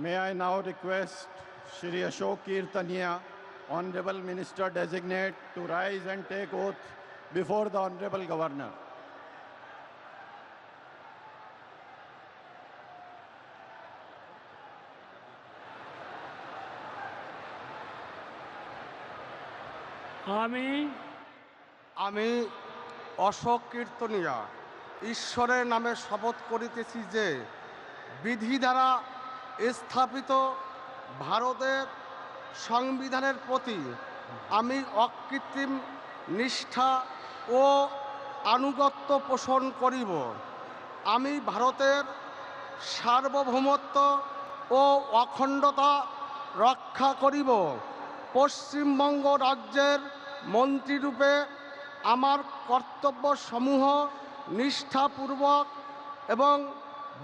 May I now request Shri Ashok Kirtania, Honorable Minister Designate, to rise and take oath before the Honorable Governor. আমি অশোক কীর্তনিয়া ঈশ্বরের নামে শপথ করিতেছি যে বিধি দ্বারা স্থাপিত ভারতের সংবিধানের প্রতি আমি অকৃত্রিম নিষ্ঠা ও আনুগত্য পোষণ করিব। আমি ভারতের সার্বভৌমত্ব ও অখণ্ডতা রক্ষা করিব। পশ্চিমবঙ্গ রাজ্যের মন্ত্রীরূপে আমার কর্তব্যসমূহ নিষ্ঠাপূর্বক এবং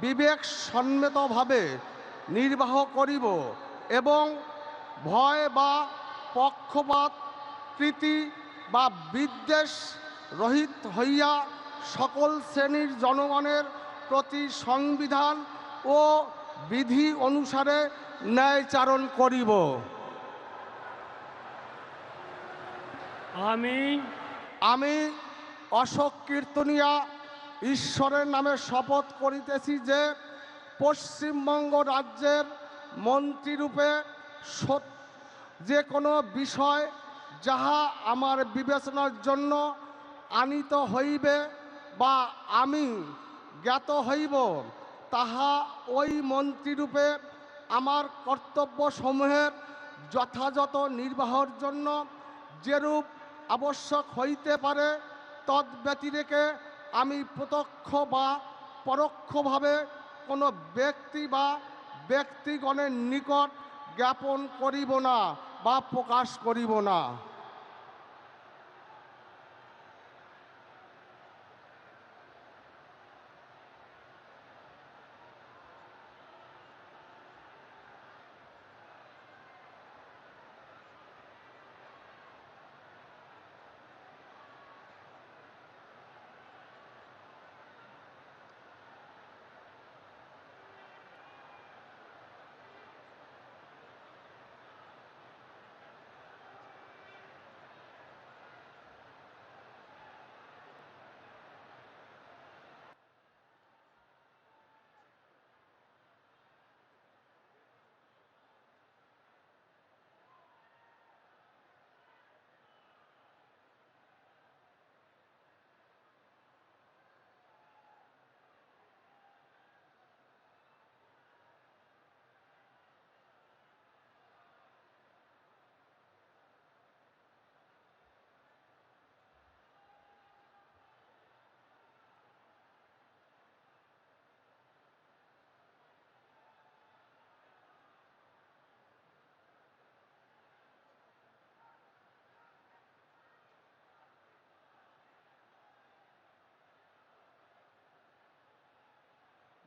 বিবেকসম্মতভাবে নির্বাহ করিব এবং ভয় বা পক্ষপাত প্রীতি বা বিদ্বেষ রহিত হইয়া সকল শ্রেণীর জনগণের প্রতি সংবিধান ও বিধি অনুসারে ন্যায়চারণ করিব। আমি অশোক কীর্তনিয়া ঈশ্বরের নামে শপথ করিতেছি যে পশ্চিমবঙ্গ রাজ্যের মন্ত্রীরূপে যে কোনো বিষয় যাহা আমার বিবেচনার জন্য আনিত হইবে বা আমি জ্ঞাত হইব, তাহা ওই মন্ত্রীরূপে আমার কর্তব্যসমূহের যথাযথ নির্বাহের জন্য যেরূপ আবশ্যক হইতে পারে তদ্ব্যতিরেকে আমি প্রত্যক্ষ বা পরোক্ষভাবে কোনো ব্যক্তি বা ব্যক্তিগণের নিকট জ্ঞাপন করিব না বা প্রকাশ করিব না।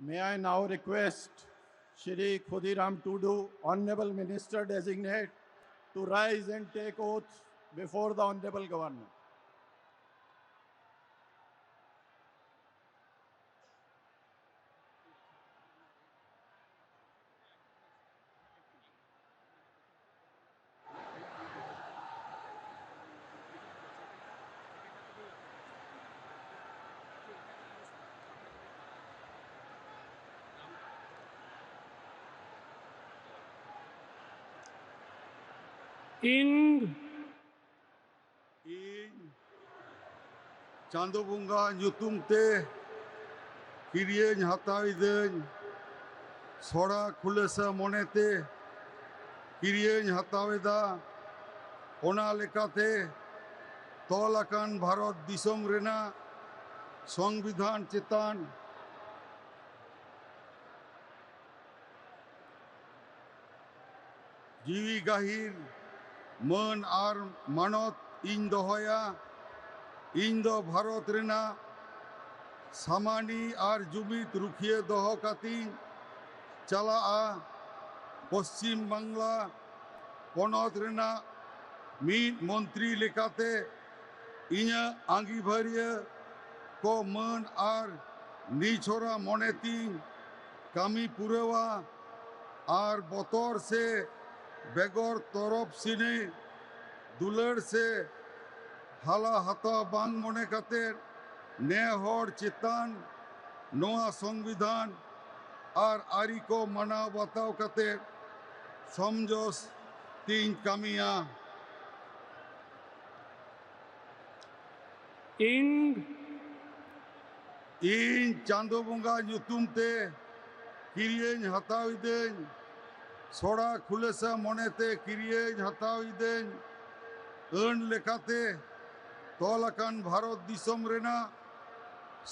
May I now request Shri Khudiram Tudu, Honorable Minister Designate, to rise and take oath before the Honorable Governor. Ing Candobunga nyutumte kiriye hatawideun sora khulesa monete kiriye hataweda ona lekate tolakan Bharat Disom rena সংবিধান চেতান GB গাহির মন আর মানত in দহয়া in the Bharat রেনা সামানি আর জুমিত রুখিয়ে দহ কাতিন চালাআ পশ্চিম বাংলা পনত রেনা মিদ মন্ত্রী লেকাতে ইঞা আঙ্গিভারিয়া को मन और निछोरा मने तीन कामी पुरेवा और बतौर से बेगौर तरफ सिने दुलर से हाला हता बांग मने खातिर ने हर चितान नोआ संविधान और आरी को मना बताओ खातिर समझोस तीन कमियां ing इन चांदो बंगा ᱧᱩᱛᱩᱢ ᱛᱮ ᱠᱤᱨᱤᱭᱟᱹᱧ ᱦᱟᱛᱟᱣ ᱤᱫᱟᱹᱧ ᱥᱚᱲᱟ ᱠᱷᱩᱞᱟᱹᱥᱟ ᱢᱚᱱᱮᱛᱮ ᱠᱤᱨᱤᱭᱟᱹᱧ ᱦᱟᱛᱟᱣ ᱤᱫᱟᱹᱧ ᱟᱹᱱ ᱞᱮᱠᱟᱛᱮ ᱛᱚᱞ ᱟᱠᱟᱱ ᱵᱷᱟᱨᱚᱛ ᱫᱤᱥᱚᱢ ᱨᱮᱱᱟᱜ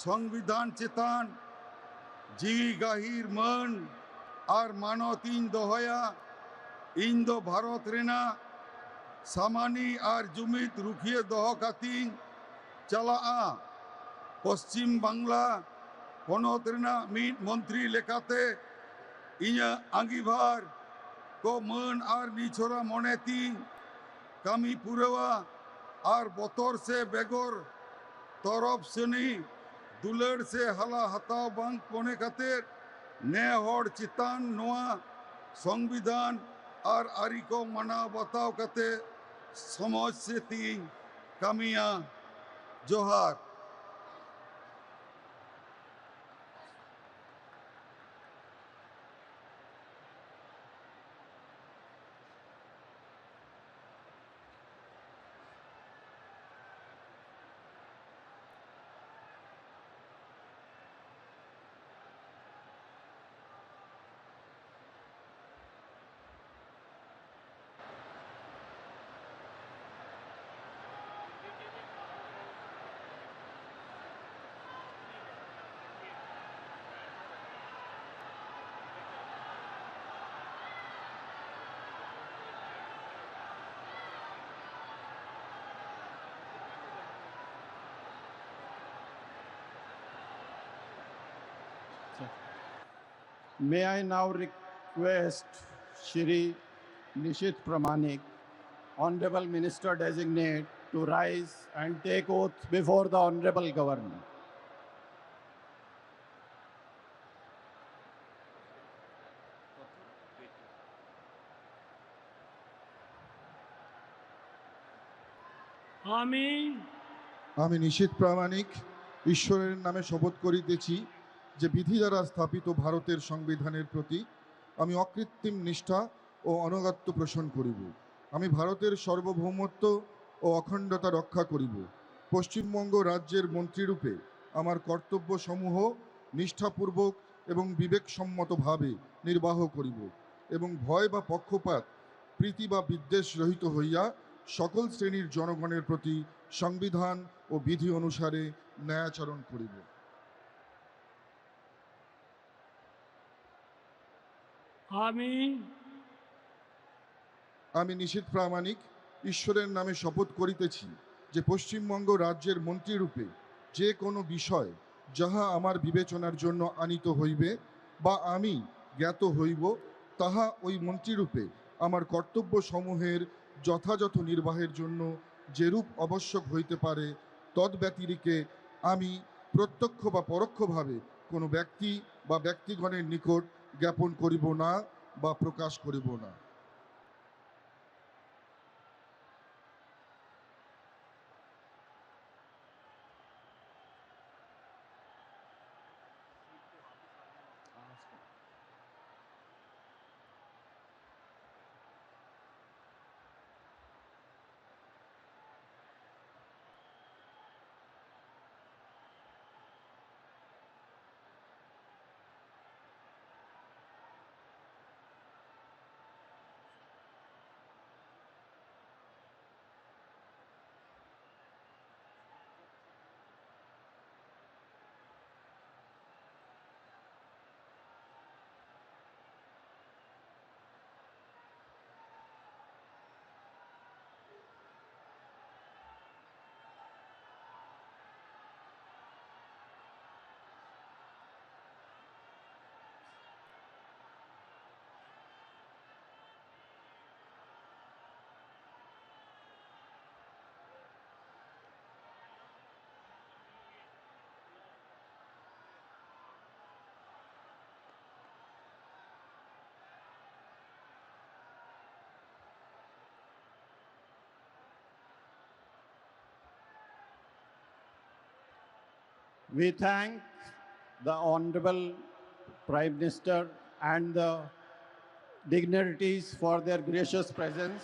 ᱥᱚᱝᱵᱤᱫᱷᱟᱱ ᱪᱮᱛᱟᱱ ᱡᱤᱣᱤ ᱜᱟᱹᱦᱤᱨ ᱢᱟᱹᱱ ᱟᱨ ᱢᱟᱱᱚᱛ ᱤᱧ ᱫᱚᱦᱚᱭᱟ ᱤᱧ ᱫᱚ ᱵᱷᱟᱨᱚᱛ ᱨᱮᱱᱟᱜ ᱥᱟᱢᱟᱱᱤ ᱟᱨ ᱡᱩᱢᱤᱫ ᱨᱩᱠᱷᱤᱭᱟᱹ ᱫᱚᱦᱚ ᱠᱟᱛᱮᱧ ᱪᱟᱞᱟᱜᱼᱟ पश्चिम बांग्ला पनत मीट मंत्री लेकाते इña आंगीभार को मान और निछोरा मनेती कामी पुरवा और बतर से बेगोर तरफ सनी दुलर से हला हताव बांग पने खातिर ने हर चितान नोआ संविधान और आरी को मना बताव कते समाज से तीन कामिया जोहार May I now request Shri Nishit Pramanik, Honorable Minister Designate, to rise and take oath before the Honorable Governor. আমি আমি নিশীথ প্রামাণিক ঈশ্বরের নামে শপথ করিতেছি যে বিধি দ্বারা স্থাপিত ভারতের সংবিধানের প্রতি আমি অকৃত্রিম নিষ্ঠা ও অনুগত্য পোষণ করিব। আমি ভারতের সার্বভৌমত্ব ও অখণ্ডতা রক্ষা করিব। পশ্চিমবঙ্গ রাজ্যের মন্ত্রীরূপে আমার কর্তব্যসমূহ নিষ্ঠাপূর্বক এবং বিবেকসম্মতভাবে নির্বাহ করিব এবং ভয় বা পক্ষপাত প্রীতি বা বিদ্বেষ রহিত হইয়া সকল শ্রেণীর জনগণের প্রতি সংবিধান ও বিধি অনুসারে ন্যায়াচরণ করিব। আমি আমি নিশীথ প্রামাণিক ঈশ্বরের নামে শপথ করিতেছি যে পশ্চিমবঙ্গ রাজ্যের মন্ত্রীরূপে যে কোনো বিষয় যাহা আমার বিবেচনার জন্য আনিত হইবে বা আমি জ্ঞাত হইব তাহা ওই মন্ত্রীরূপে আমার কর্তব্যসমূহের যথাযথ নির্বাহের জন্য যেরূপ আবশ্যক হইতে পারে তদ্ব্যতিরিকে আমি প্রত্যক্ষ বা পরোক্ষভাবে কোনো ব্যক্তি বা ব্যক্তিগণের নিকট জ্ঞাপন করিব না বা প্রকাশ করিব না। We thank the Honorable Prime Minister and the dignitaries for their gracious presence.